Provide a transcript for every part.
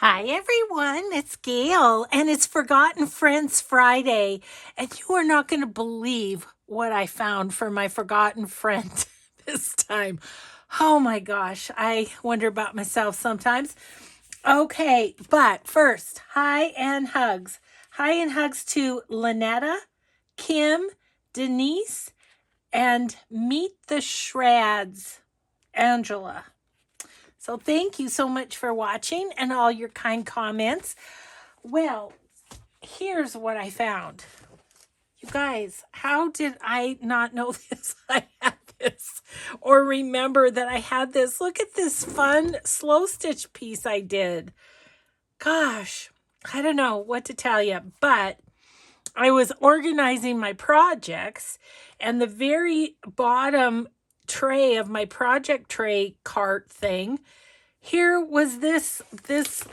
Hi everyone, it's Gail, and it's Forgotten Friends Friday. And you are not going to believe what I found for my forgotten friend this time. Oh my gosh, I wonder about myself sometimes. Okay, but first, hi and hugs. Hi and hugs to Lynetta, Kim, Denise, and Meet the Shreds, Angela. So thank you so much for watching and all your kind comments. Well, here's what I found. You guys, how did I not know this? I had this or remember that I had this. Look at this fun slow stitch piece I did. Gosh, I don't know what to tell you, but I was organizing my projects, and the very bottom tray of my project tray cart thing, here was this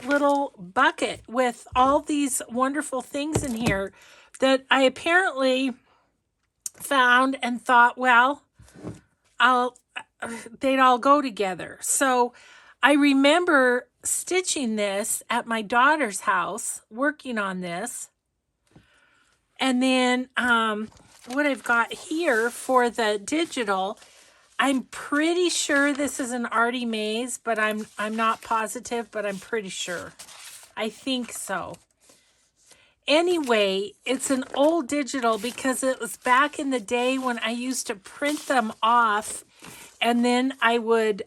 little bucket with all these wonderful things in here that I apparently found and thought, well, I'll they'd all go together. So I remember stitching this at my daughter's house, working on this. And then what I've got here for the digital, I'm pretty sure this is an Artie Maze, but I'm not positive, but I'm pretty sure. I think so. Anyway, it's an old digital because it was back in the day when I used to print them off, and then I would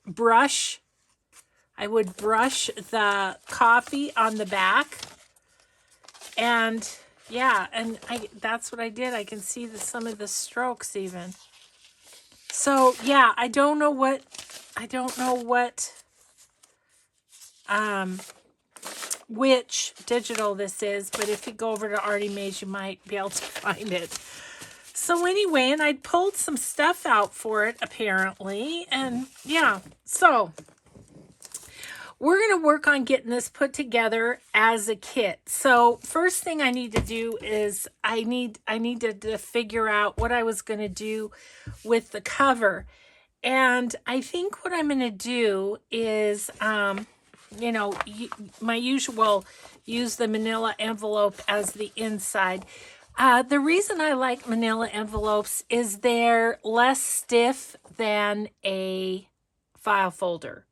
brush the coffee on the back, and yeah, and that's what I did. I can see some of the strokes even. So yeah, I don't know what which digital this is, but if you go over to Artie Maze, you might be able to find it. So anyway, and I pulled some stuff out for it apparently, and yeah, so we're going to work on getting this put together as a kit. So first thing I need to do is I needed to figure out what I was going to do with the cover. And I think what I'm going to do is, my usual, use the manila envelope as the inside. The reason I like manila envelopes is they're less stiff than a file folder.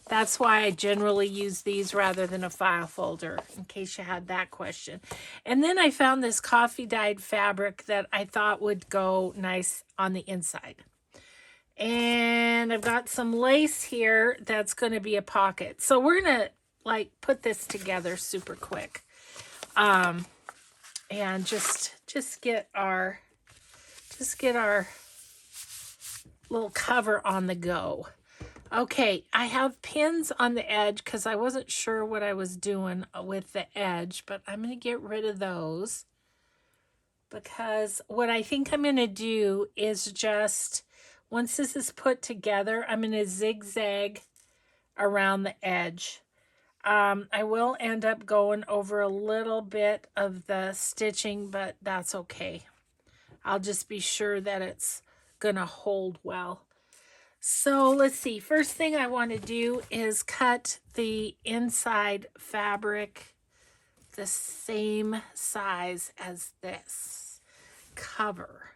That's why I generally use these rather than a file folder, in case you had that question. And then I found this coffee dyed fabric that I thought would go nice on the inside. And I've got some lace here that's going to be a pocket. So we're going to put this together super quick. And just get our little cover on the go. Okay, I have pins on the edge because I wasn't sure what I was doing with the edge, but I'm going to get rid of those because what I think I'm going to do is just, once this is put together, I'm going to zigzag around the edge. I will end up going over a little bit of the stitching, but that's okay. I'll just be sure that it's going to hold well. So let's see. First thing I want to do is cut the inside fabric the same size as this cover.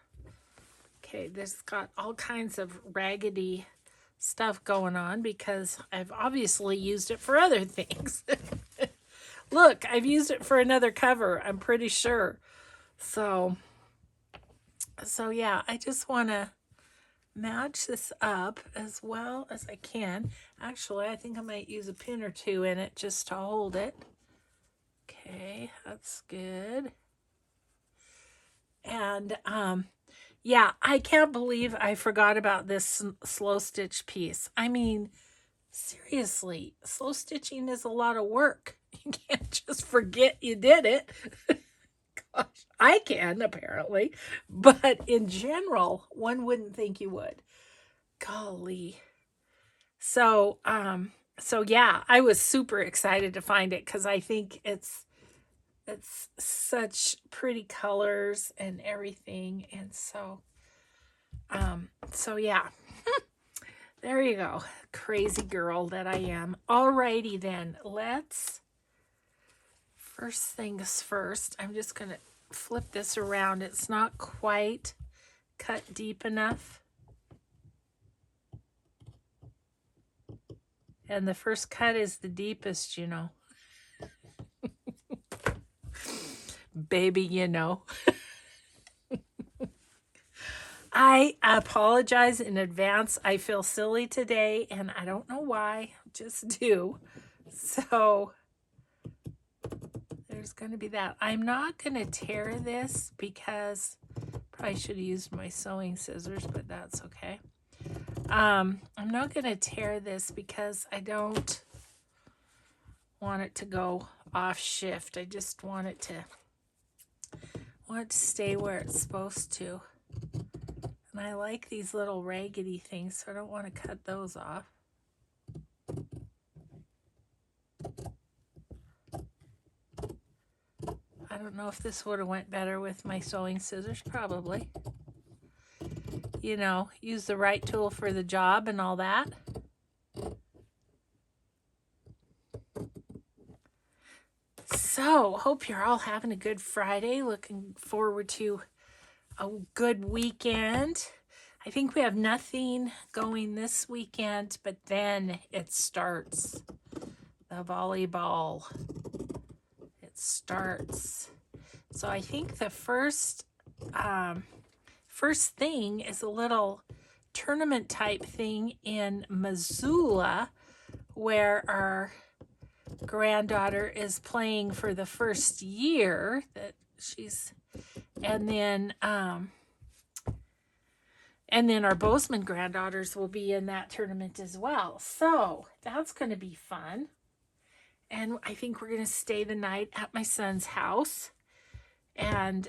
Okay, this got all kinds of raggedy stuff going on because I've obviously used it for other things. Look, I've used it for another cover, I'm pretty sure. So yeah, I just want to match this up as well as I can. Actually, I think I might use a pin or two in it just to hold it. Okay, that's good. And yeah, I can't believe I forgot about this slow stitch piece. I mean, seriously, slow stitching is a lot of work. You can't just forget you did it. Gosh, I can apparently, but in general, one wouldn't think you would. Golly. So yeah, I was super excited to find it because I think it's such pretty colors and everything, and so yeah. There you go. Crazy girl that I am. Alrighty then. First things first, I'm just going to flip this around. It's not quite cut deep enough. And the first cut is the deepest, you know. Baby, you know. I apologize in advance. I feel silly today, and I don't know why. Just do. So there's going to be that. I'm not going to tear this because probably should have used my sewing scissors, but that's okay. I'm not going to tear this because I don't want it to go off shift. I just want it to stay where it's supposed to. And I like these little raggedy things, so I don't want to cut those off. I don't know if this would have went better with my sewing scissors, probably. You know, use the right tool for the job and all that. So, hope you're all having a good Friday. Looking forward to a good weekend. I think we have nothing going this weekend, but then it starts. The volleyball. It starts. So I think the first thing is a little tournament type thing in Missoula where our granddaughter is playing for the first year that she's, and then our Bozeman granddaughters will be in that tournament as well. So that's going to be fun. And I think we're going to stay the night at my son's house. And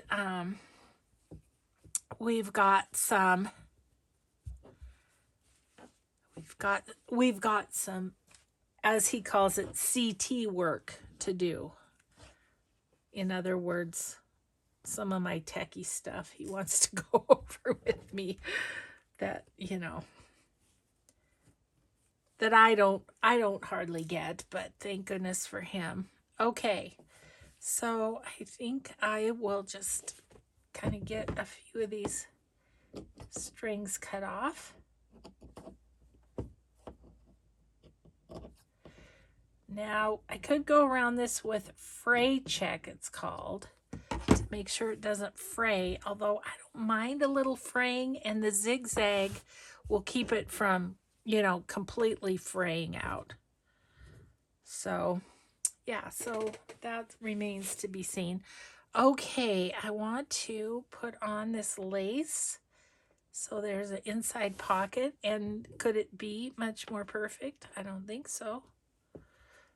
we've got some as he calls it, CT work to do. In other words, some of my techie stuff he wants to go over with me that, you know, that I don't hardly get, but thank goodness for him. Okay, so I think I will just kind of get a few of these strings cut off. Now, I could go around this with fray check, it's called, to make sure it doesn't fray, although I don't mind a little fraying, and the zigzag will keep it from, you know, completely fraying out. So, yeah, so that remains to be seen. Okay, I want to put on this lace. So there's an inside pocket, and could it be much more perfect? I don't think so.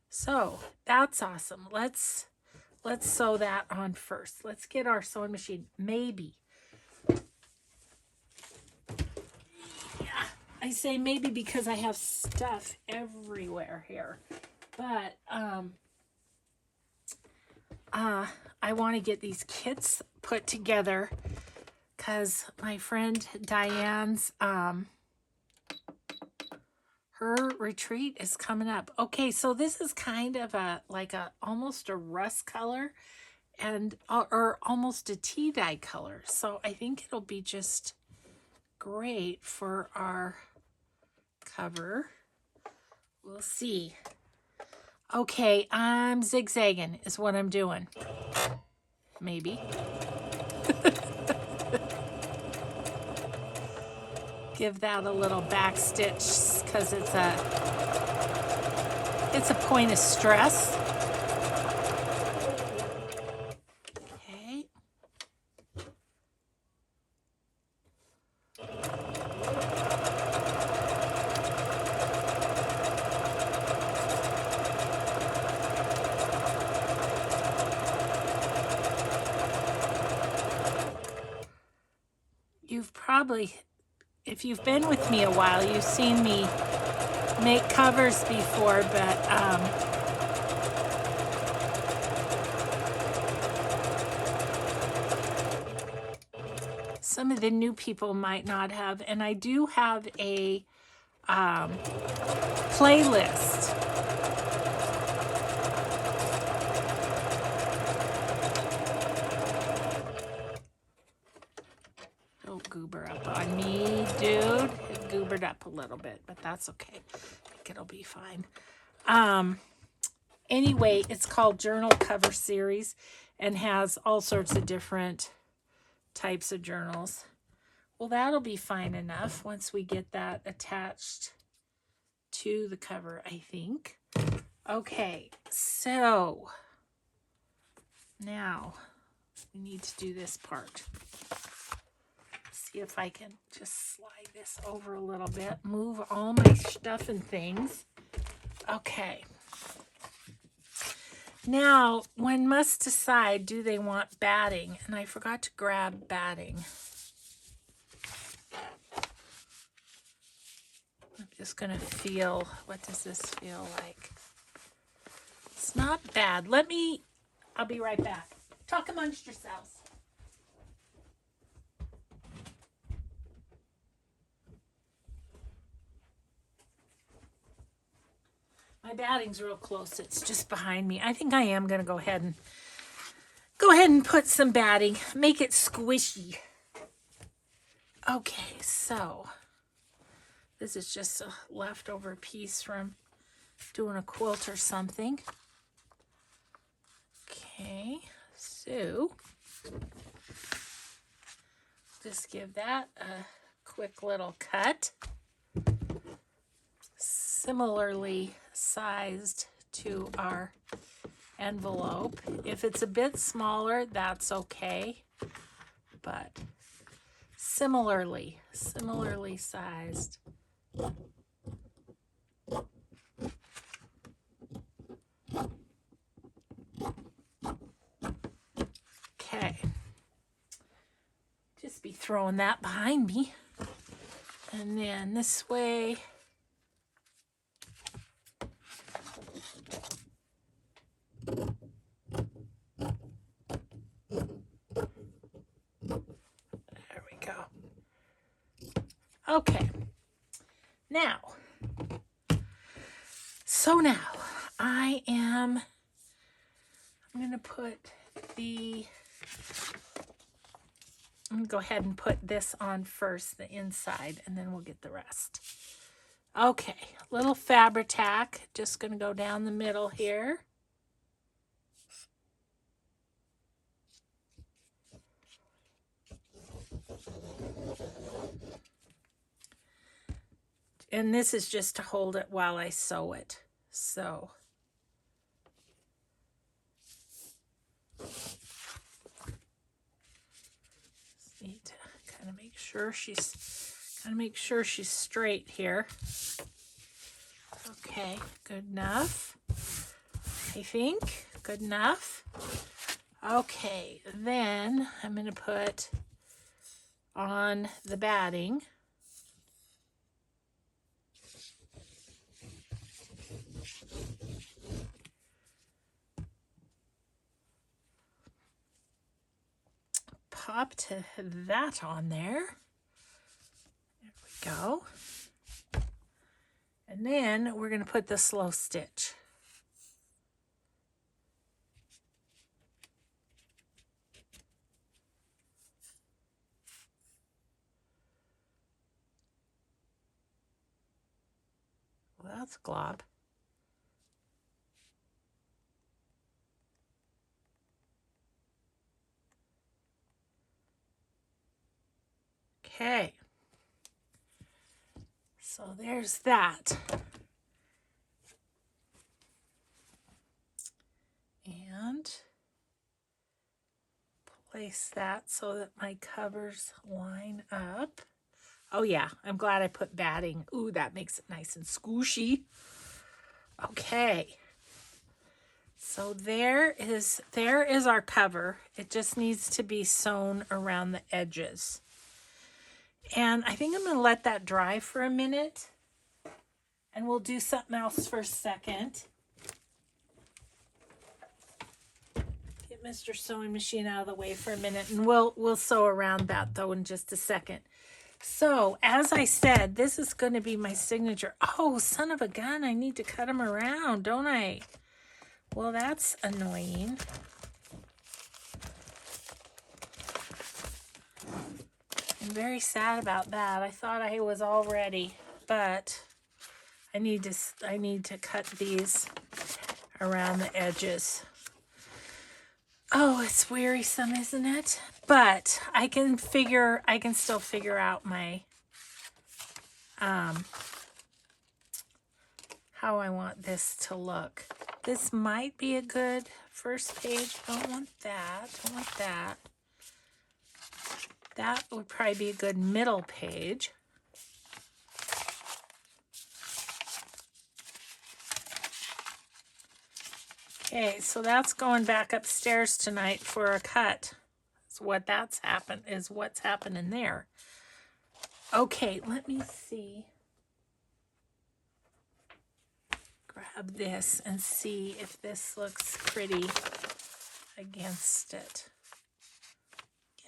So that's awesome. Let's sew that on first. Let's get our sewing machine. Maybe. Yeah, I say maybe because I have stuff everywhere here. But I want to get these kits put together because my friend Diane's her retreat is coming up. Okay, so this is kind of almost a rust color and or almost a tea dye color. So I think it'll be just great for our cover. We'll see. Okay, I'm zigzagging is what I'm doing. Maybe. Give that a little back stitch because it's a point of stress. Okay. You've probably, if you've been with me a while, you've seen me make covers before, but some of the new people might not have. And I do have a playlist. Don't goober up on me, dude. It goobered up a little bit, but that's okay. I think it'll be fine. Anyway, it's called Journal Cover Series and has all sorts of different types of journals. Well, that'll be fine enough once we get that attached to the cover, I think. Okay, so now we need to do this part. See if I can just slide this over a little bit, move all my stuff and things. Okay. Now, one must decide, do they want batting? And I forgot to grab batting. I'm just going to feel, what does this feel like? It's not bad. I'll be right back. Talk amongst yourselves. My batting's real close. It's just behind me. I think I am going to go ahead and put some batting. Make it squishy. Okay, so this is just a leftover piece from doing a quilt or something. Okay, so just give that a quick little cut. Similarly sized to our envelope. If it's a bit smaller, that's okay, but similarly sized. Okay, just be throwing that behind me, and then this way. There we go. Okay. Now, I'm going to go ahead and put this on first, the inside, and then we'll get the rest. Okay, little Fabri-Tac, just going to go down the middle here. And this is just to hold it while I sew it. So just need to kind of make sure she's straight here. Okay, good enough. I think good enough. Okay, then I'm going to put on the batting. Popped that on there. There we go. And then we're going to put the slow stitch. Well, that's glob. Okay, so there's that. And place that so that my covers line up. Oh yeah, I'm glad I put batting. Ooh, that makes it nice and squishy. Okay. So there is our cover. It just needs to be sewn around the edges. And I think I'm going to let that dry for a minute. And we'll do something else for a second. Get Mr. Sewing Machine out of the way for a minute. And we'll sew around that though in just a second. So, as I said, this is going to be my signature. Oh, son of a gun, I need to cut them around, don't I? Well, that's annoying. I'm very sad about that. I thought I was all ready, but I need to cut these around the edges. Oh, it's wearisome, isn't it? But I can still figure out my how I want this to look. This might be a good first page. Don't want that. Don't want that. That would probably be a good middle page. Okay, so that's going back upstairs tonight for a cut. So what's happening there. Okay, let me see. Grab this and see if this looks pretty against it.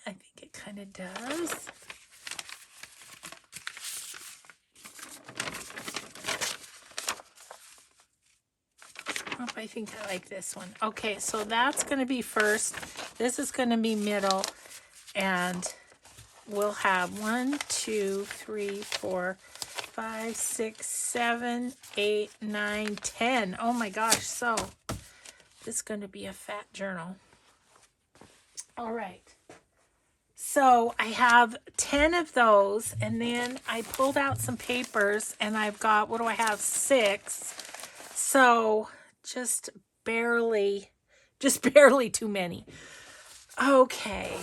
I think it kind of does. Oh, I think I like this one. Okay, so that's going to be first. This is going to be middle. And we'll have 1, 2, 3, 4, 5, 6, 7, 8, 9, 10. Oh my gosh, so this is going to be a fat journal. All right. So I have 10 of those, and then I pulled out some papers, and I've got, what do I have, 6. So just barely too many. Okay.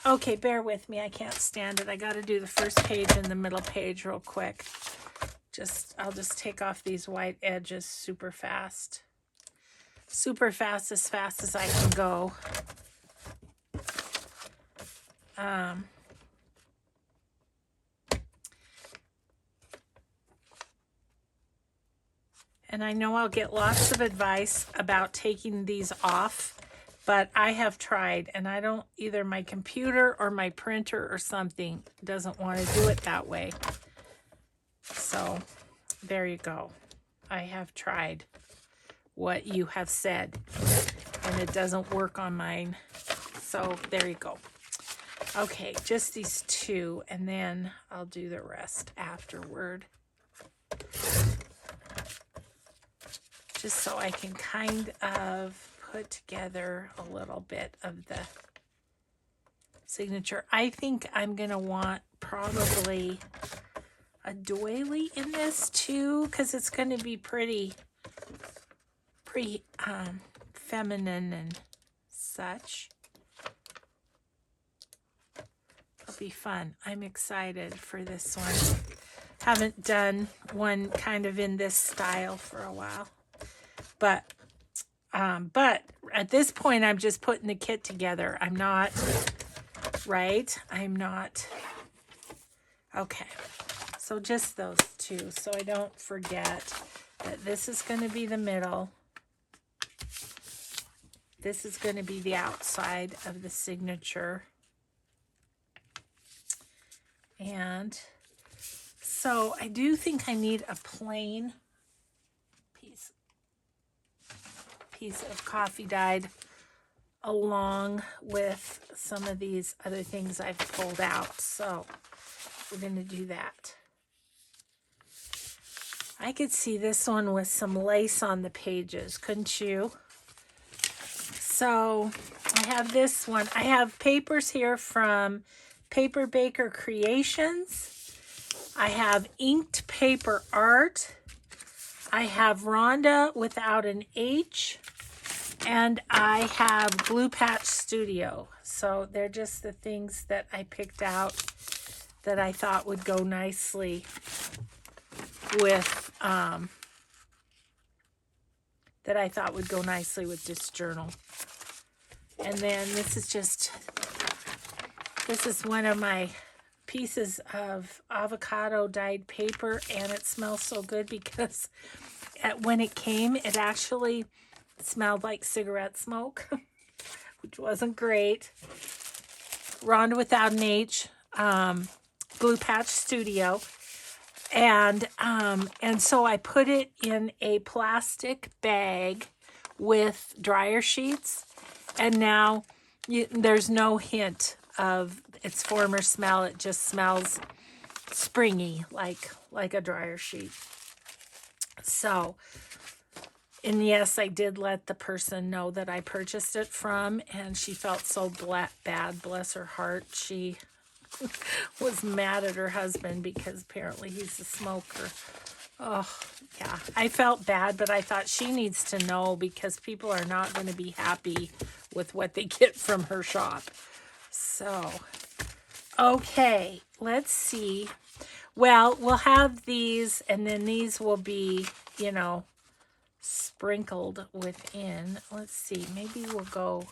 Okay, bear with me. I can't stand it. I got to do the first page and the middle page real quick. I'll just take off these white edges super fast. Super fast, as I can go. And I know I'll get lots of advice about taking these off, but I have tried, and I don't, either my computer or my printer or something doesn't want to do it that way. So there you go. I have tried what you have said, and it doesn't work on mine. So there you go. Okay, just these 2, and then I'll do the rest afterward. Just so I can kind of put together a little bit of the signature. I think I'm going to want probably a doily in this too, because it's going to be pretty feminine and such. It'll be fun. I'm excited for this one. Haven't done one kind of in this style for a while. But at this point, I'm just putting the kit together. I'm not, right? I'm not. Okay. So just those 2, so I don't forget that this is going to be the middle. This is going to be the outside of the signature. And so I do think I need a plain piece of coffee dyed along with some of these other things I've pulled out. So we're going to do that. I could see this one with some lace on the pages, couldn't you? So I have this one. I have papers here from Paper Baker Creations. I have inked paper art. I have Rhonda without an H. And I have Glue Patch Studio. So they're just the things that I picked out that I thought would go nicely with this journal. And then this is one of my pieces of avocado dyed paper, and it smells so good because when it came, it actually smelled like cigarette smoke, which wasn't great. Rhonda without an H, Glue Patch Studio. And so I put it in a plastic bag with dryer sheets. And now there's no hint of its former smell. It just smells springy, like a dryer sheet. So, and yes, I did let the person know that I purchased it from, and she felt so bad, bless her heart. She was mad at her husband because apparently he's a smoker. Oh, yeah. I felt bad, but I thought she needs to know because people are not going to be happy with what they get from her shop. So, okay, let's see. Well, we'll have these, and then these will be, sprinkled within. Let's see. Maybe we'll go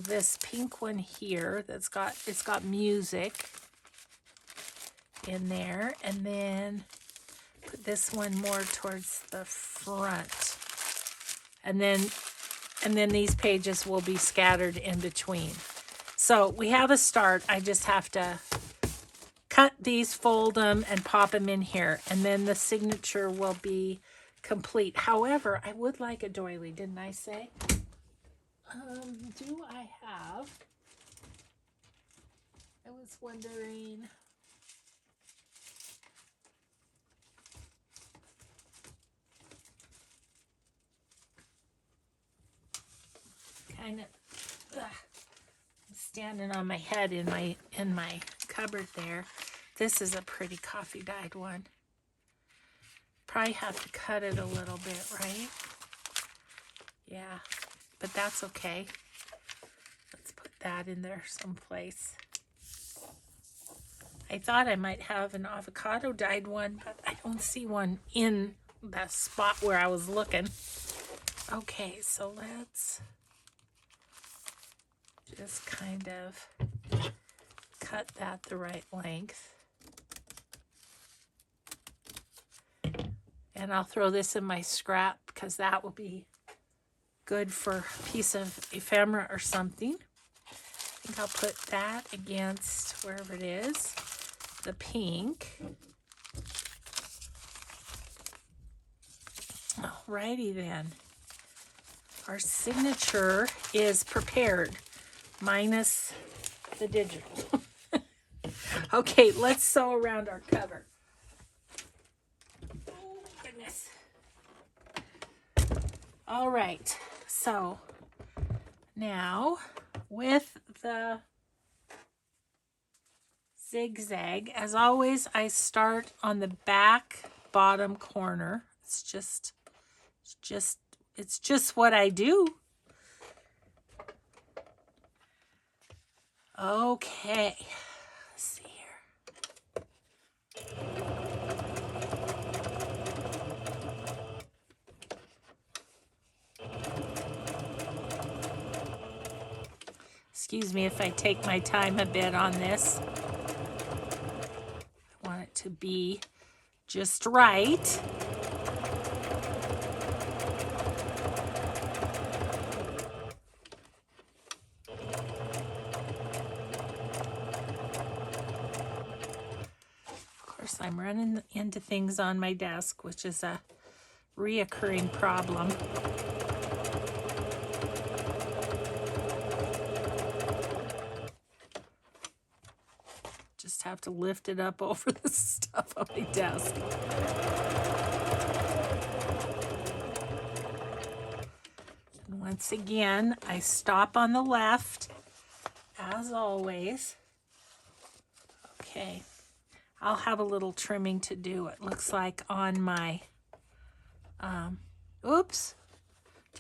this pink one here it's got music in there, and then put this one more towards the front, and then these pages will be scattered in between. So we have a start. I just have to cut these, fold them, and pop them in here, and then the signature will be complete. However, I would like a doily, didn't I say? Do I have? I was wondering. Kind of standing on my head in my cupboard there. This is a pretty coffee dyed one. Probably have to cut it a little bit, right? Yeah, but that's okay. Let's put that in there someplace. I thought I might have an avocado dyed one, but I don't see one in the spot where I was looking. Okay, so let's just kind of cut that the right length. And I'll throw this in my scrap because that will be good for a piece of ephemera or something. I think I'll put that against wherever it is, the pink. Alrighty then. Our signature is prepared, minus the digital. Okay, let's sew around our cover. Oh, goodness. All right, so now with the zigzag, as always, I start on the back bottom corner. It's just what I do. Okay, let's see here. Excuse me if I take my time a bit on this. I want it to be just right. I'm running into things on my desk, which is a reoccurring problem. Just have to lift it up over the stuff on my desk. And once again, I stop on the left, as always. Okay. I'll have a little trimming to do. It looks like on my, oops,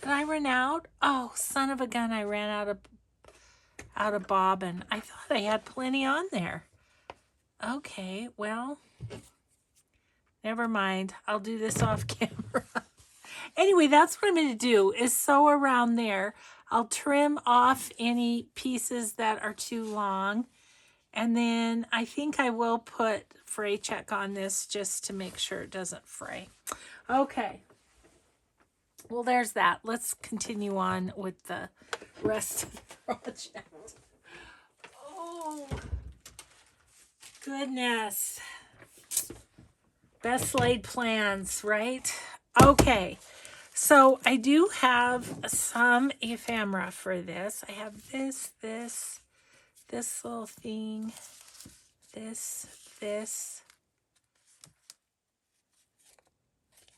did I run out? Oh, son of a gun, I ran out of bobbin. I thought I had plenty on there. Okay, well, never mind. I'll do this off camera. Anyway, that's what I'm going to do is sew around there. I'll trim off any pieces that are too long. And then I think I will put fray check on this just to make sure it doesn't fray. Okay. Well, there's that. Let's continue on with the rest of the project. Oh, Goodness. Best laid plans, right? Okay. So I do have some ephemera for this. I have this little thing, this.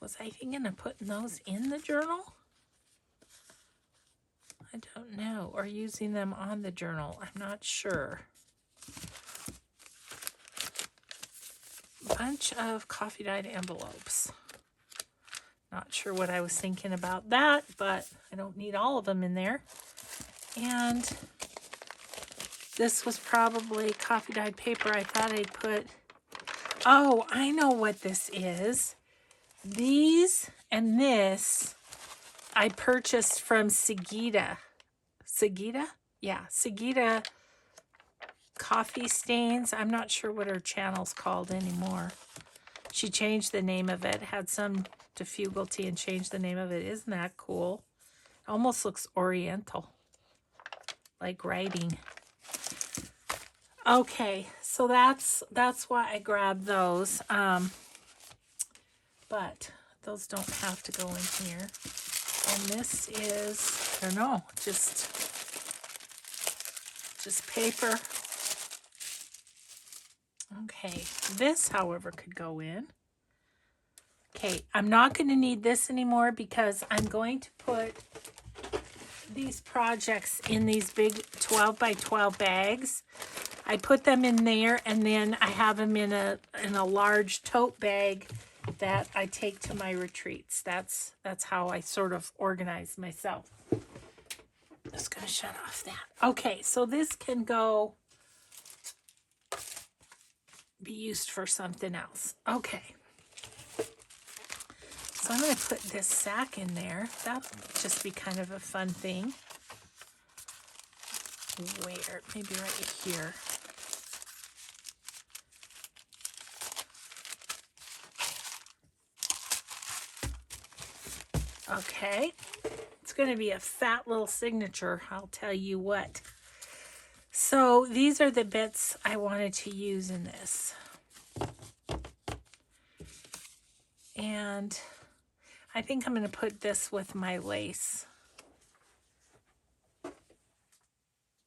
Was I thinking of putting those in the journal? I don't know. Or using them on the journal. I'm not sure. Bunch of coffee dyed envelopes. Not sure what I was thinking about that, but I don't need all of them in there. And this was probably coffee dyed paper. I thought I'd put, oh, I know what this is. These and this I purchased from Sagita. Sagita? Yeah, Sagita Coffee Stains. I'm not sure what her channel's called anymore. She changed the name of it, had some difficulty and changed the name of it. Isn't that cool? It almost looks oriental, like writing. Okay, so that's why I grabbed those. But those don't have to go in here. And this is, I don't know, just paper. Okay, this, however, could go in. Okay, I'm not going to need this anymore because I'm going to put these projects in these big 12 by 12 bags. I put them in there, and then I have them in a large tote bag that I take to my retreats. That's how I sort of organize myself. Just gonna shut off that. Okay, so this can go be used for something else. Okay. So I'm gonna put this sack in there. That'll just be kind of a fun thing. Where? Maybe right here. Okay. It's going to be a fat little signature, I'll tell you what. So these are the bits I wanted to use in this. And I think I'm going to put this with my lace,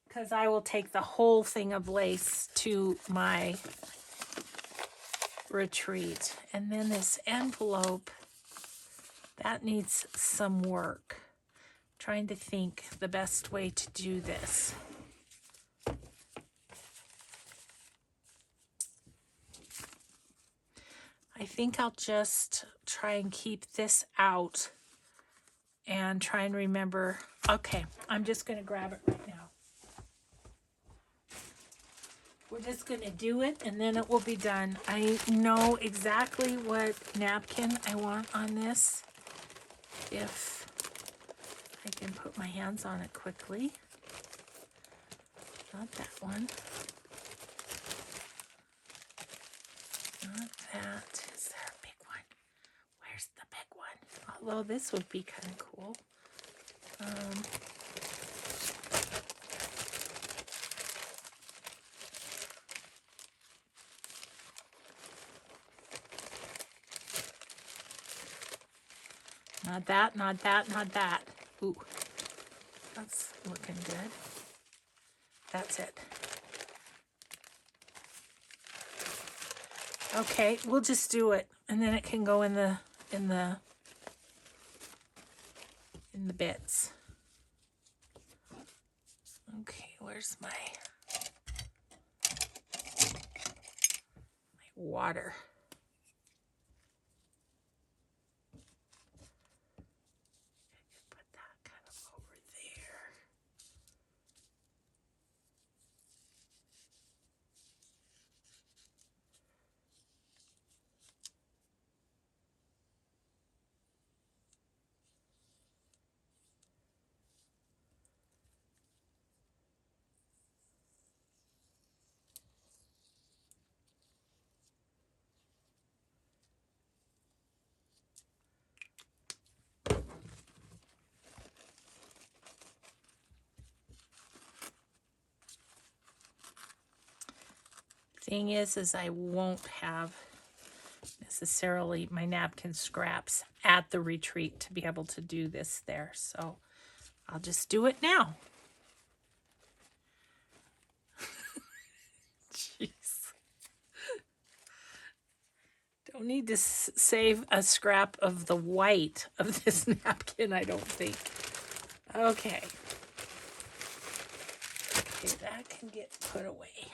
because I will take the whole thing of lace to my retreat. And then this envelope, that needs some work. Trying to think the best way to do this. I think I'll just try and keep this out and try and remember. Okay, I'm just going to grab it right now. We're just going to do it and then it will be done. I know exactly what napkin I want on this. If I can put my hands on it quickly. Not that one. Not that. Is there a big one? Where's the big one? Although this would be kind of cool. Not that, not that, not that. Ooh, that's looking good. That's it. Okay, we'll just do it, and then it can go in the bits. Okay, where's my water? Put that kind of over there. thing is I won't have necessarily my napkin scraps at the retreat to be able to do this there. So I'll just do it now. Jeez. Don't need to save a scrap of the white of this napkin, I don't think. Okay. Okay, that can get put away.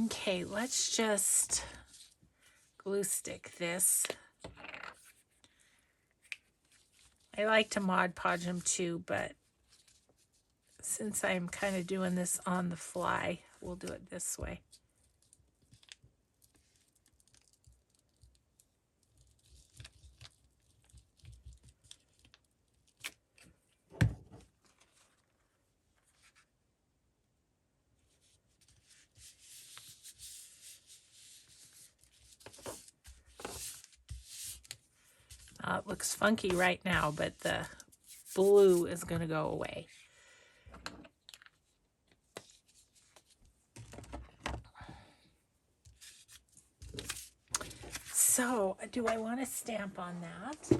Okay, let's just glue stick this. I like to Mod Podge them too, but since I'm kind of doing this on the fly, we'll do it this way. It looks funky right now, but the blue is going to go away. So, do I want to stamp on that?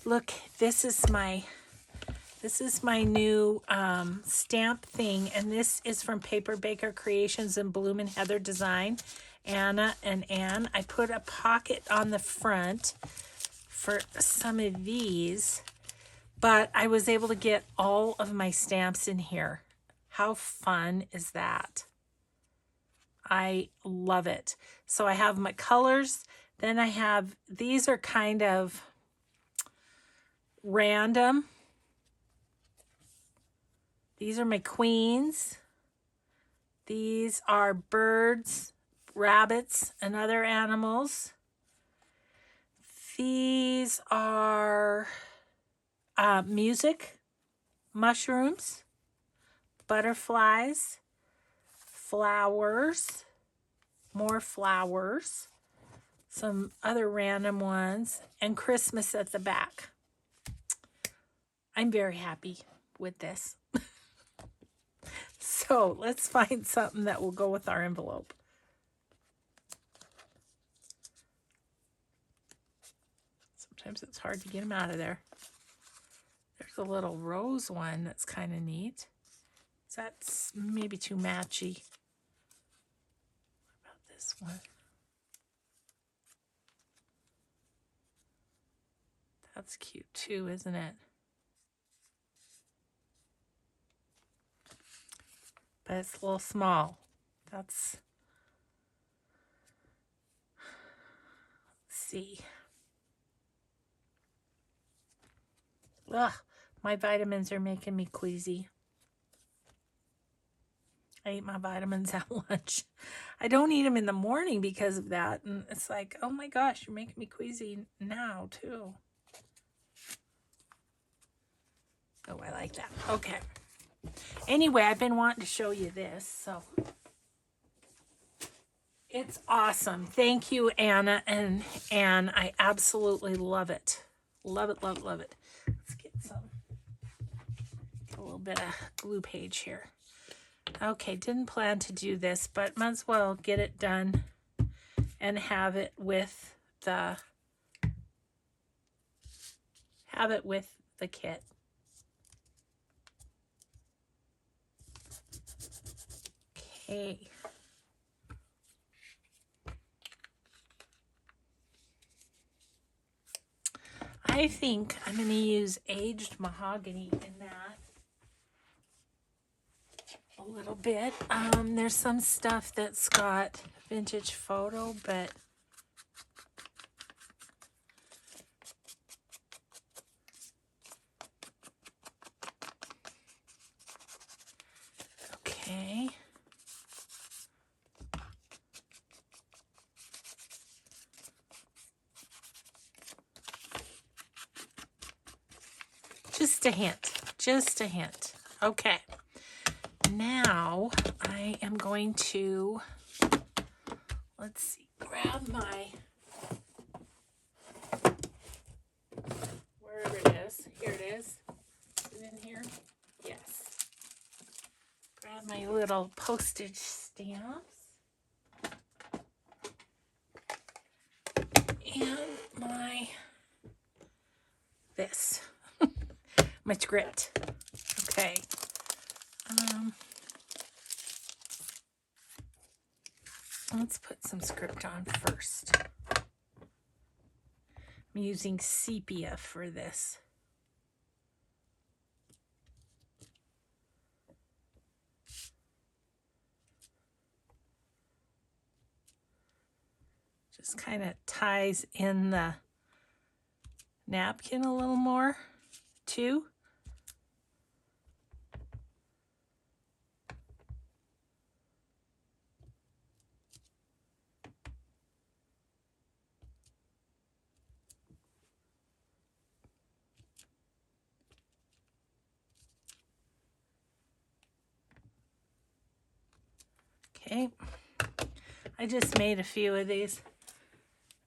Look, this is my new stamp thing, and this is from Paper Baker Creations and Bloom and Heather Design. Anna and Anne. I put a pocket on the front for some of these, but I was able to get all of my stamps in here. How fun is that? I love it. So I have my colors, then I have, these are kind of random. These are my queens. These are birds, rabbits, and other animals. These are music, mushrooms, butterflies, flowers, more flowers, some other random ones, and Christmas at the back. I'm very happy with this. So let's find something that will go with our envelope. Sometimes it's hard to get them out of there. There's a little rose one that's kind of neat. That's maybe too matchy. What about this one? That's cute too, isn't it? But it's a little small. Let's see. Ugh, my vitamins are making me queasy. I eat my vitamins at lunch. I don't eat them in the morning because of that. And it's like, oh my gosh, you're making me queasy now too. Oh, I like that. Okay. Anyway, I've been wanting to show you this, so it's awesome. Thank you, Anna and Anne. I absolutely love it. Love it, love it, love it. Let's get a little bit of glue page here. Okay, didn't plan to do this, but might as well get it done and have it with the kit. Okay. I think I'm going to use aged mahogany in that a little bit. There's some stuff that's got vintage photo, but okay. Just a hint. Just a hint. Okay. Now I am going to, let's see, grab my, wherever it is. Here it is. Is it in here? Yeah. little postage stamps. And this, my script. Okay. Let's put some script on first. I'm using sepia for this. Just kind of ties in the napkin a little more too. Okay, I just made a few of these,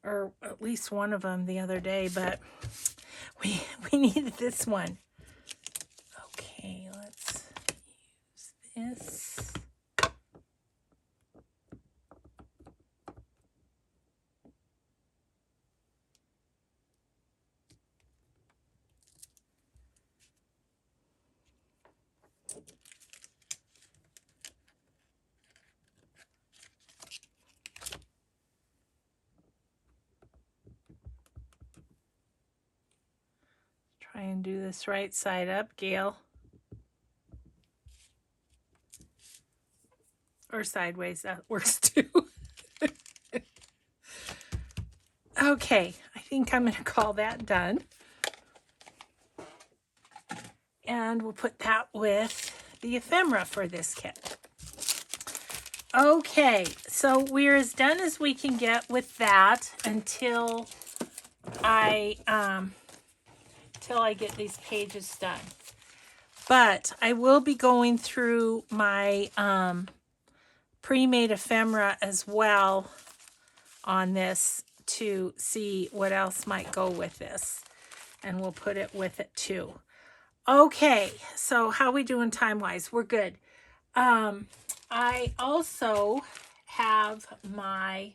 or at least one of them the other day, but we needed this one. Okay, let's use this. Try and do this right side up, Gail. Or sideways, that works too. Okay, I think I'm going to call that done. And we'll put that with the ephemera for this kit. Okay, so we're as done as we can get with that until I get these pages done. But I will be going through my pre-made ephemera as well on this to see what else might go with this. And we'll put it with it too. Okay, so how we doing time-wise? We're good. I also have my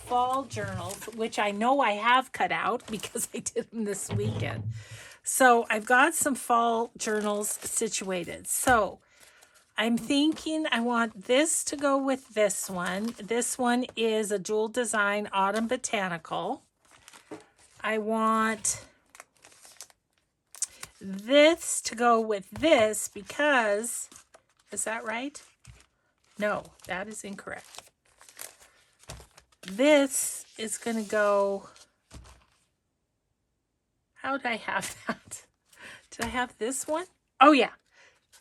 fall journals, which I know I have cut out because I did them this weekend. So I've got some fall journals situated. So I'm thinking I want this to go with this one. This one is a dual design autumn botanical. I want this to go with this because, is that right? No, that is incorrect. This is going to go, how did I have that? Did I have this one? Oh yeah.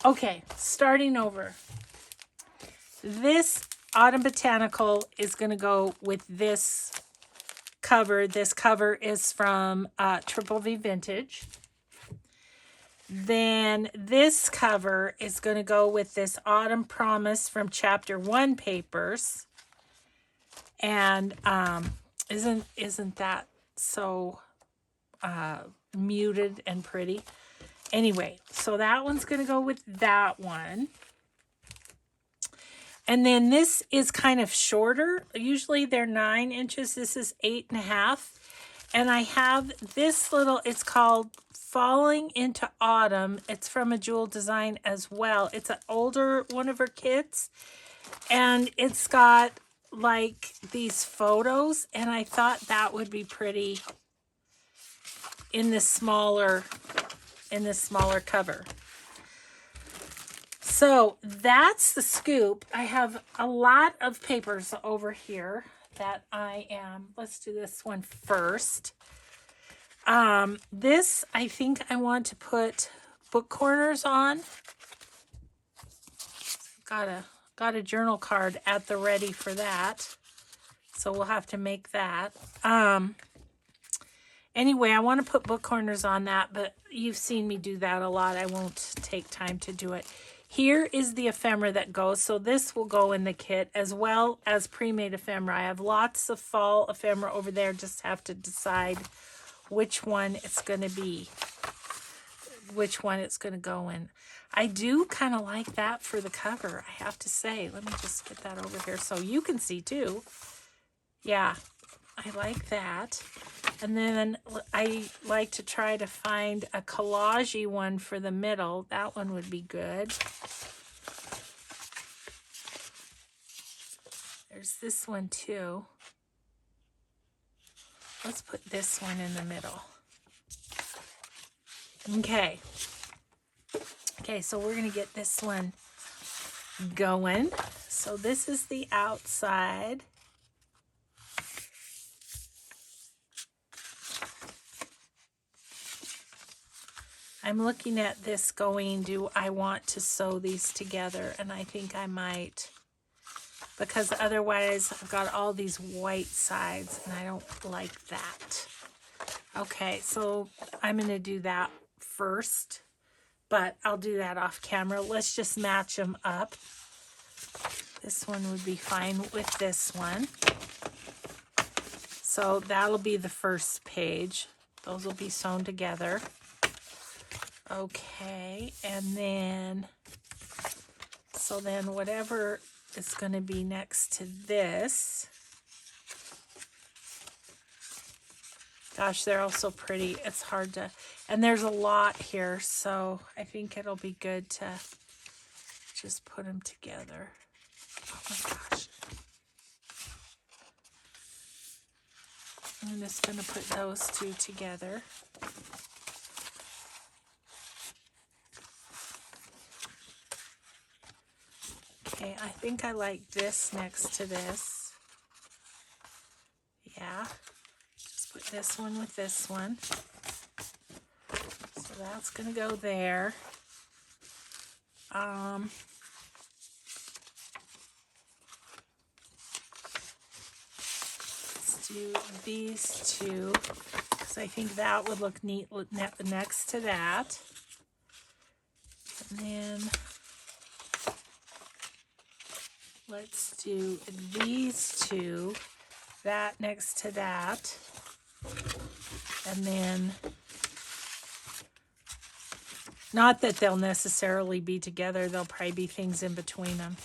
Okay, starting over. This autumn botanical is going to go with this cover. This cover is from Triple V Vintage. Then this cover is going to go with this Autumn Promise from Chapter 1 papers. And isn't that so muted and pretty? Anyway, so that one's going to go with that one. And then this is kind of shorter. Usually they're 9 inches. This is 8.5. And I have this little, it's called Falling into Autumn. It's from a Jewel Design as well. It's an older one of her kits. And it's got like these photos. And I thought that would be pretty in this smaller cover. So that's the scoop. I have a lot of papers over here that I am, let's do this one first. This, I think I want to put book corners on. Got a journal card at the ready for that. So we'll have to make that. Anyway, I want to put book corners on that, but you've seen me do that a lot. I won't take time to do it. Here is the ephemera that goes. So this will go in the kit as well as pre-made ephemera. I have lots of fall ephemera over there. Just have to decide which one it's going to be. which one it's going to go in. I do kind of like that for the cover, I have to say. Let me just get that over here so you can see too. Yeah, I like that. And then I like to try to find a collage-y one for the middle. That one would be good. There's this one too. Let's put this one in the middle. Okay. Okay, so we're going to get this one going. So this is the outside. I'm looking at this going, do I want to sew these together? And I think I might, because otherwise I've got all these white sides and I don't like that. Okay, so I'm going to do that first, but I'll do that off camera. Let's just match them up. This one would be fine with this one. So that'll be the first page. Those will be sewn together. Okay, and then, so then whatever is going to be next to this. Gosh, they're all so pretty. It's hard to, and there's a lot here, so I think it'll be good to just put them together. Oh my gosh. I'm just going to put those two together. Okay, I think I like this next to this. Yeah. Just put this one with this one. So that's going to go there. Let's do these two, because I think that would look neat next to that. And then let's do these two, that next to that. And then, not that they'll necessarily be together, there'll probably be things in between them.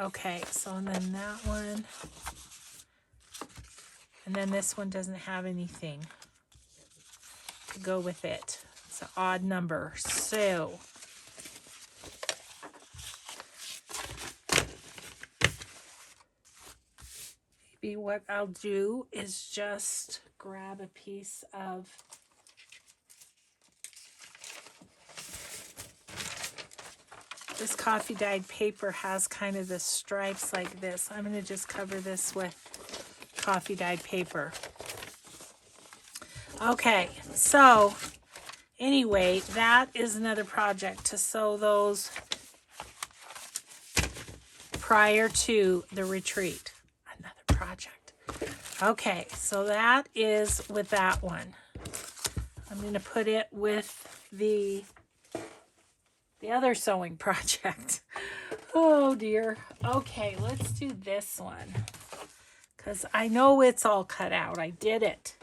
Okay, so and then that one. And then this one doesn't have anything to go with it. It's an odd number. So maybe what I'll do is just grab a piece of this coffee dyed paper. Has kind of the stripes like this. I'm going to just cover this with coffee dyed paper. Okay, so anyway, that is another project to sew those prior to the retreat. Another project. Okay, so that is with that one. I'm going to put it with the other sewing project. Oh dear. Okay, let's do this one, because I know it's all cut out. I did it.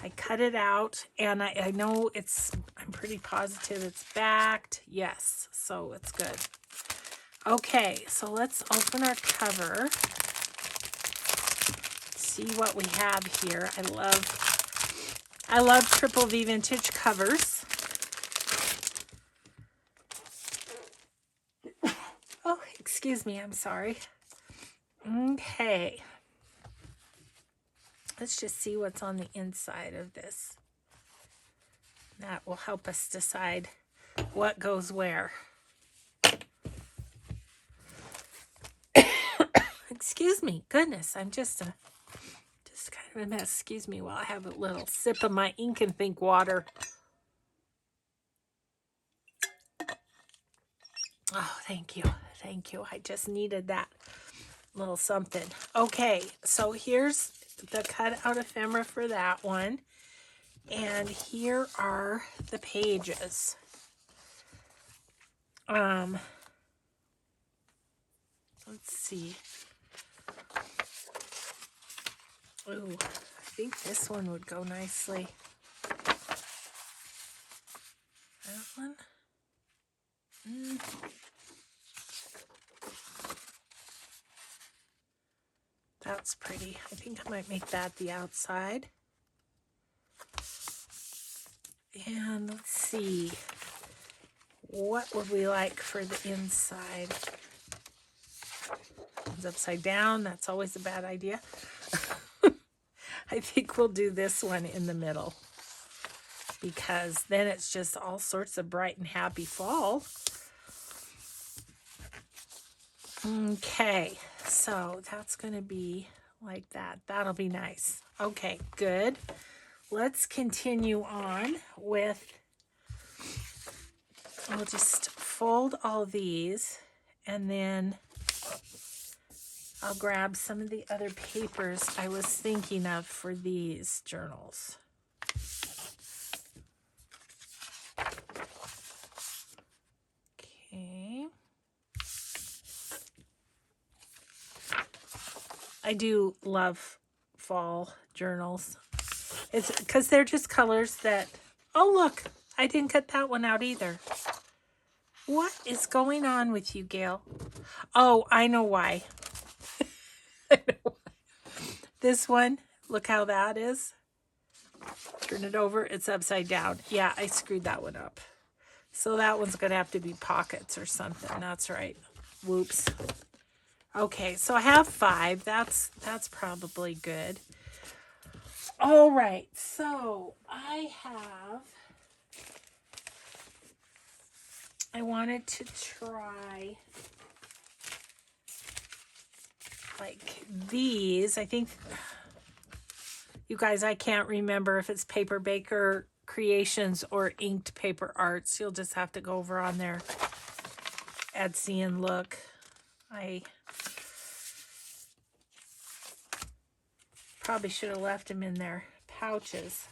I cut it out, and I know it's, I'm pretty positive it's backed. Yes, so it's good. Okay, so let's open our cover. See what we have here. I love Triple V vintage covers. Oh, excuse me, I'm sorry. Okay. Let's just see what's on the inside of this. That will help us decide what goes where. Excuse me. Goodness, I'm just kind of a mess. Excuse me while I have a little sip of my ink and think water. Oh, thank you. Thank you. I just needed that little something. Okay, so here's the cutout ephemera for that one. And here are the pages. Let's see. Ooh, I think this one would go nicely. one. That's pretty. I think I might make that the outside. And let's see. What would we like for the inside? It's upside down. That's always a bad idea. I think we'll do this one in the middle, because then it's just all sorts of bright and happy fall. Okay, so that's going to be like that. That'll be nice. Okay, good. Let's continue on with, I'll just fold all these, and then I'll grab some of the other papers I was thinking of for these journals. Okay. I do love fall journals. It's because they're just colors that, oh look, I didn't cut that one out either. What is going on with you, Gail? Oh, I know why. I know why. This one, look how that is. Turn it over, it's upside down. Yeah, I screwed that one up. So that one's gonna have to be pockets or something. That's right. Whoops. Okay, so I have 5. That's probably good. All right, so I wanted to try like these. I think, you guys, I can't remember if it's Paper Baker Creations or Inked Paper Arts. You'll just have to go over on their Etsy and look. I probably should have left them in their pouches.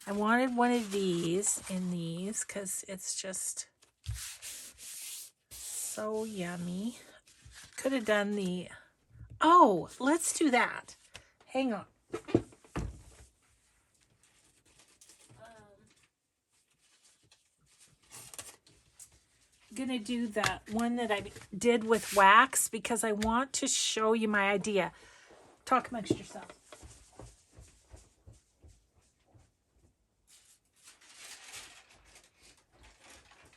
I wanted one of these in these because it's just so yummy. Could have done the, oh, let's do that. Hang on. I'm gonna do the one that I did with wax because I want to show you my idea. Talk amongst yourselves.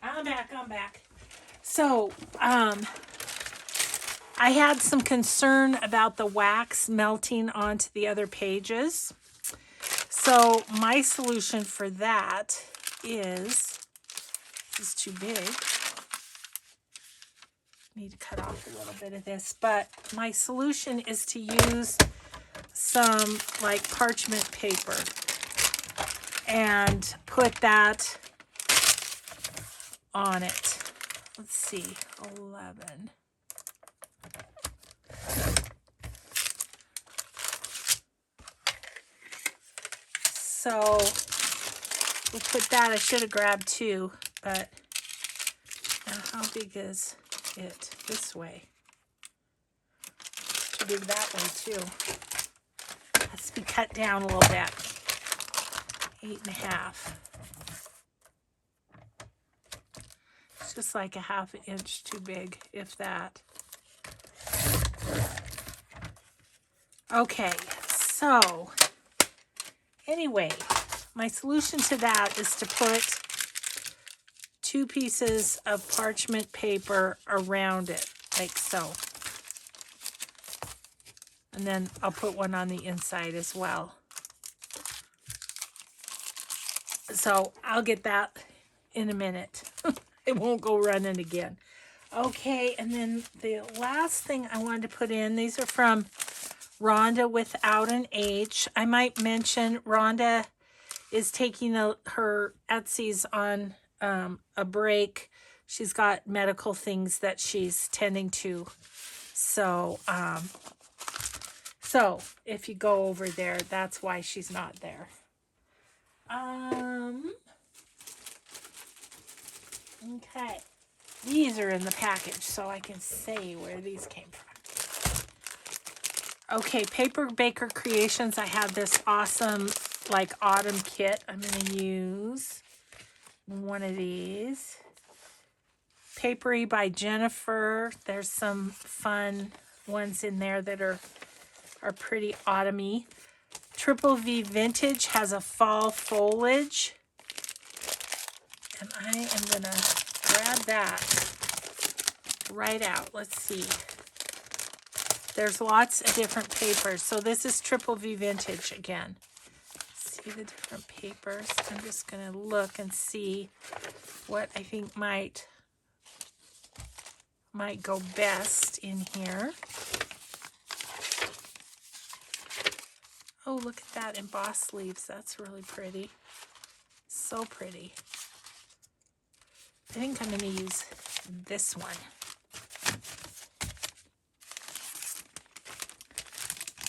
I'm back. So, I had some concern about the wax melting onto the other pages. So my solution for that is, this is too big. Need to cut off a little bit of this, but my solution is to use some like parchment paper and put that on it. Let's see, 11. So we'll put that. I should have grabbed 2, but now how big is it this way? Too big that way too. Has to be cut down a little bit. 8.5. It's just like a 1/2 inch too big, if that. Okay, so anyway, my solution to that is to put 2 pieces of parchment paper around it, like so. And then I'll put one on the inside as well. So I'll get that in a minute. It won't go running again. Okay, and then the last thing I wanted to put in, these are from Rhonda without an H. I might mention Rhonda is taking her Etsy's on a break. She's got medical things that she's tending to. So, so if you go over there, that's why she's not there. Okay. These are in the package, so I can say where these came from. Okay, Paper Baker Creations. I have this awesome, like, autumn kit I'm going to use. one of these. Papery by Jennifer. There's some fun ones in there that are pretty autumny. Triple V Vintage has a fall foliage. And I am going to grab that right out. Let's see. There's lots of different papers. So this is Triple V Vintage again. See the different papers. I'm just going to look and see what I think might go best in here. Oh, look at that embossed leaves. That's really pretty. So pretty. I think I'm going to use this one.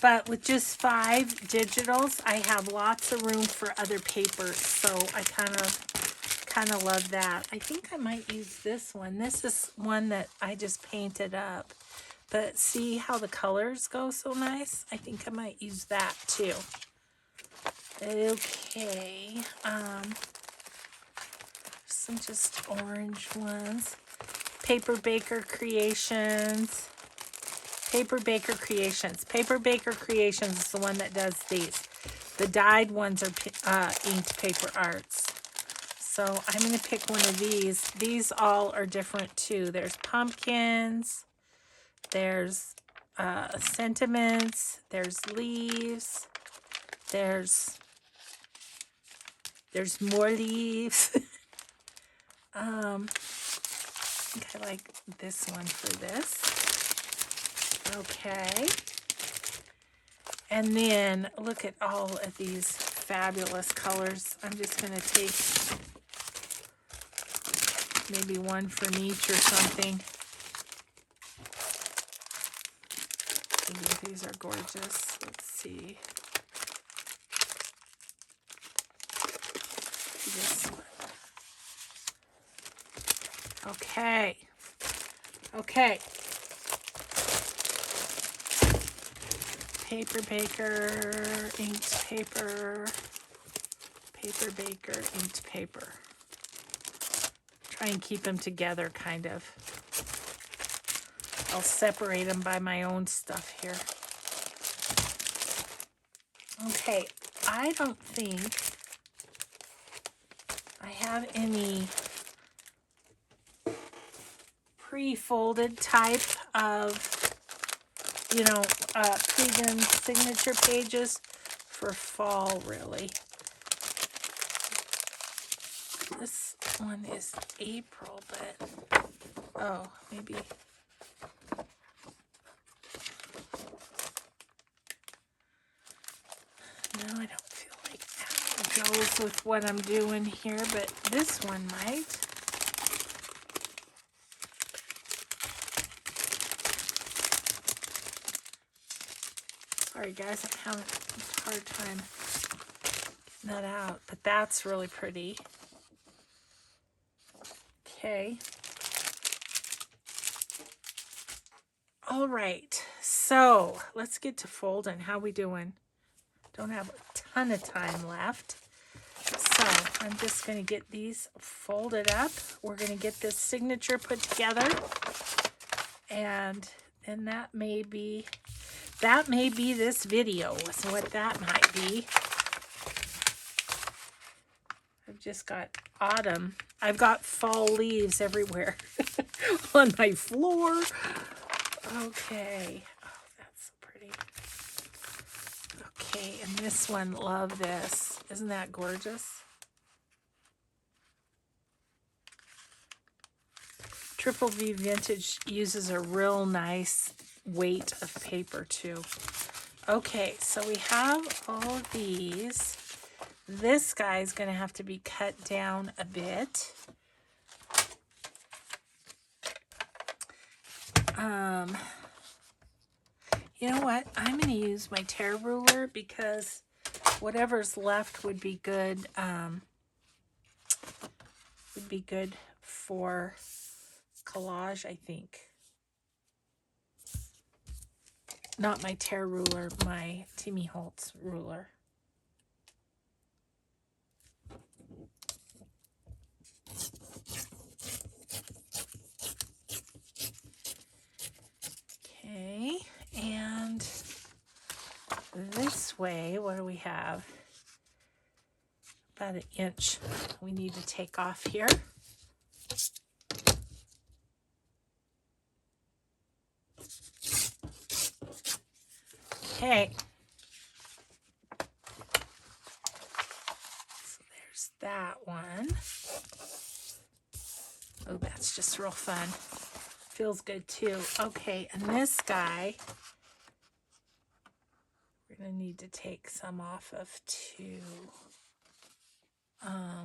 But with just 5 digitals, I have lots of room for other papers. So I kind of love that. I think I might use this one. This is one that I just painted up. But see how the colors go so nice? I think I might use that too. Okay. Some just orange ones. Paper Baker Creations. Paper Baker Creations. Paper Baker Creations is the one that does these. The dyed ones are inked paper arts. So I'm going to pick one of these. These all are different too. There's pumpkins. There's sentiments. There's leaves. There's more leaves. I think I like this one for this. Okay. And then look at all of these fabulous colors. I'm just going to take maybe one from each or something. I think these are gorgeous. Let's see. This one. Okay. Okay. Paper Baker, inked paper. Paper Baker, inked paper. Try and keep them together, kind of. I'll separate them by my own stuff here. Okay, I don't think I have any pre-folded type of, pre-done signature pages for fall, really. This one is April, but, oh, maybe. No, I don't feel like that goes with what I'm doing here, but this one might. Sorry guys, I'm having a hard time getting that out, but that's really pretty. Okay. All right, so let's get to folding. How we doing? Don't have a ton of time left. So I'm just going to get these folded up. We're going to get this signature put together. And that may be this video, is what that might be. I've just got autumn. I've got fall leaves everywhere on my floor. Okay. Oh, that's so pretty. Okay, and this one, love this. Isn't that gorgeous? Triple V Vintage uses a real nice weight of paper too. Okay, so we have all of these. This guy is going to have to be cut down a bit. You know what? I'm going to use my tear ruler because whatever's left would be good. Would be good for collage, I think. Not my tear ruler, my Timmy Holtz ruler. this way. What do we have? About 1 inch we need to take off here. Okay. So there's that one. Oh, that's just real fun. Feels good too. Okay, and this guy, we're going to need to take some off of too. I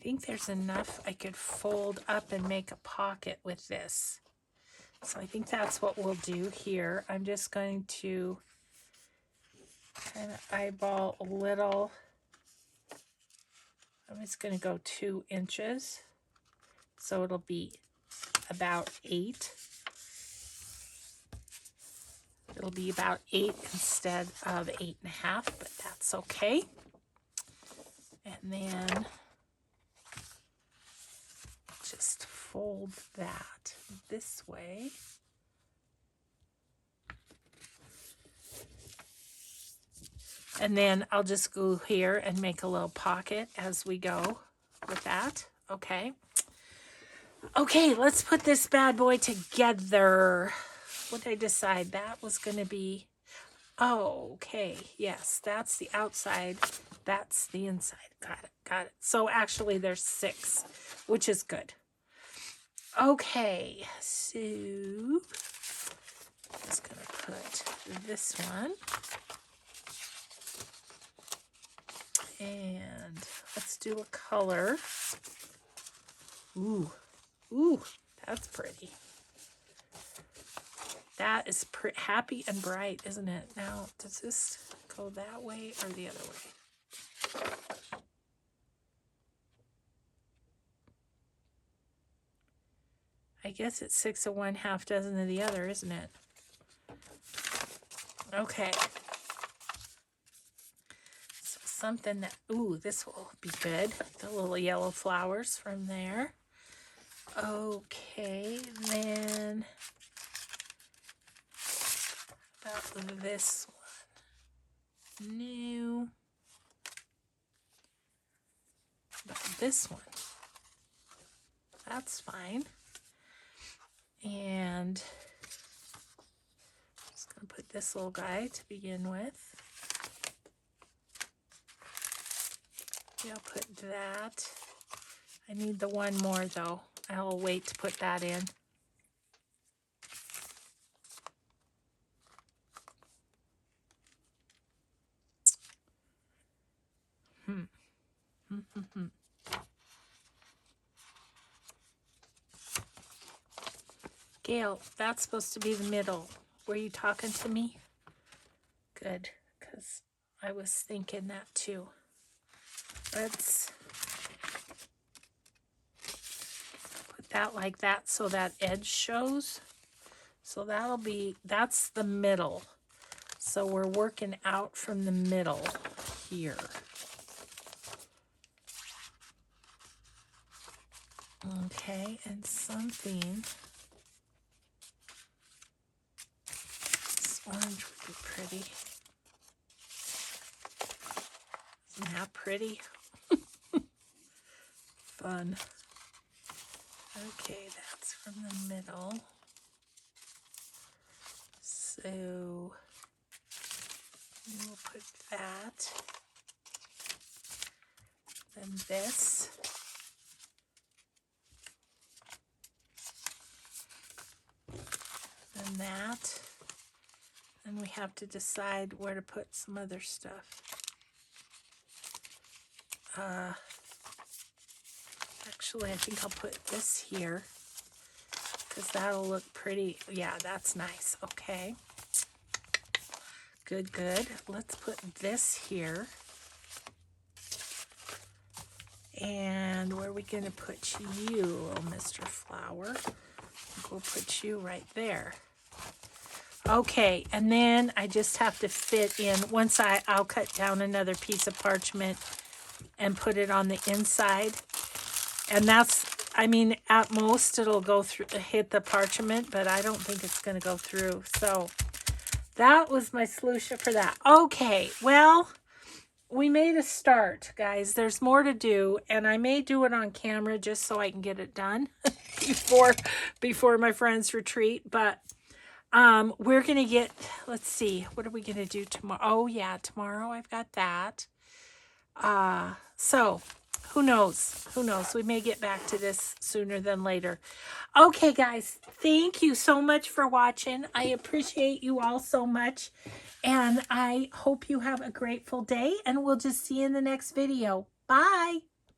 think there's enough I could fold up and make a pocket with this. So I think that's what we'll do here. I'm just going to kind of eyeball a little. I'm just going to go 2 inches. So it'll be about 8. It'll be about 8 instead of 8.5, but that's okay. And then just fold that this way. And then I'll just go here and make a little pocket as we go with that. Okay. Okay, let's put this bad boy together. What did I decide? That was going to be, oh, okay. Yes, that's the outside. That's the inside. Got it, got it. So actually there's 6, which is good. Okay, so I'm just going to put this one. And let's do a color. Ooh, ooh, that's pretty. That is happy and bright, isn't it? Now, does this go that way or the other way? I guess it's 6 of one, half dozen of the other, isn't it? Okay. So something that, ooh, this will be good. The little yellow flowers from there. Okay, then about this one. No. About this one. That's fine. And I'm just going to put this little guy to begin with. Yeah, I'll put that. I need the one more though. I'll wait to put that in. Gail, that's supposed to be the middle. Were you talking to me? Good, because I was thinking that too. Let's put that like that so that edge shows. So that'll be, that's the middle. So we're working out from the middle here. Okay, and something, this orange would be pretty. Isn't that pretty? Fun. Okay, that's from the middle. So we'll put that. Then this. Then that. Then we have to decide where to put some other stuff. Actually, I think I'll put this here because that'll look pretty. Yeah, that's nice. Okay. Good, good. Let's put this here. And where are we going to put you, little Mr. Flower? We'll put you right there. Okay, and then I just have to fit in. Once I'll cut down another piece of parchment and put it on the inside. And that's, I mean, at most it'll go through, hit the parchment, but I don't think it's going to go through. So that was my solution for that. Okay, well, we made a start, guys. There's more to do, and I may do it on camera just so I can get it done before my friend's retreat. But we're gonna get, let's see, what are we gonna do tomorrow? Oh yeah, tomorrow I've got that. So who knows? Who knows? We may get back to this sooner than later. Okay, guys, thank you so much for watching. I appreciate you all so much. And I hope you have a grateful day. And we'll just see you in the next video. Bye.